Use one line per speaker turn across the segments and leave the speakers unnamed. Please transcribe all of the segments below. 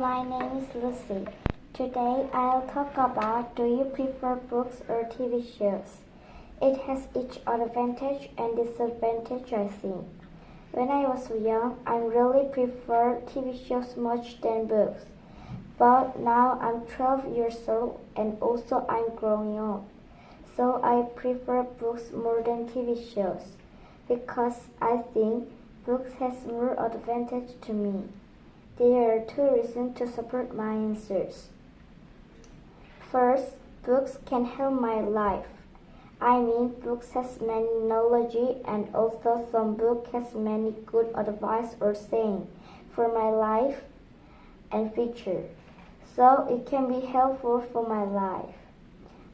my name is Lucy. Today I'll talk about do you prefer books or TV shows? It has each advantage and disadvantage, I think. When I was young, I really preferred TV shows much than books. But now I'm 12 years old and also I'm growing up. So I prefer books more than TV shows because I think books has more advantage to me. There are two reasons to support my answers. First, books can help my life. I mean, books has many knowledge and also some book has many good advice or saying for my life and future. So it can be helpful for my life.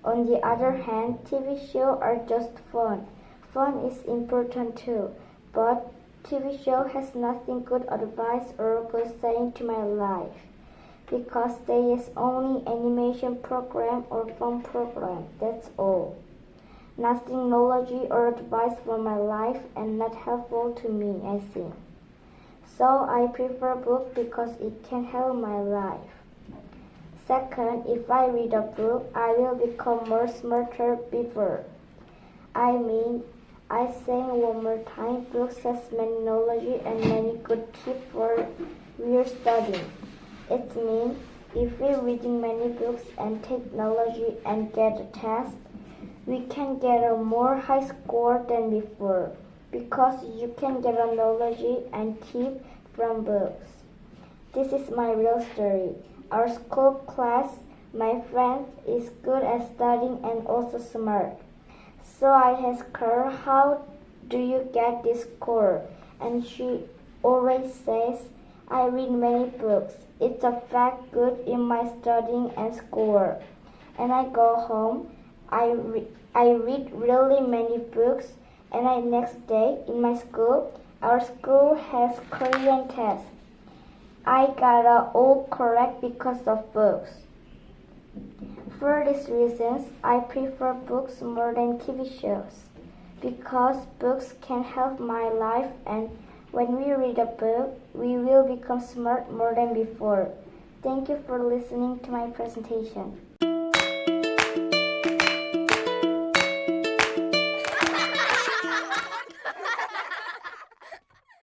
On the other hand, TV shows are just fun. Fun is important too, but TV show has nothing good advice or good saying to my life because there is only animation program or fun program, that's all. Nothing knowledge or advice for my life and not helpful to me, I think. So I prefer book because it can help my life. Second, if I read a book, I will become more smarter before. I say one more time, books has many knowledge and many good tips for we're studying. It means if we're reading many books and take knowledge and get a test, we can get a more high score than before because you can get a knowledge and tip from books. This is my real story. Our school class, my friend, is good at studying and also smart. So I asked her, how do you get this score? And she always says, I read many books. It's a fact good in my studying and schoolwork. And I go home, I read really many books, and next day in my school, our school has Korean test. I got all correct because of books. For these reasons, I prefer books more than TV shows because books can help my life and when we read a book, we will become smart more than before. Thank you for listening to my presentation.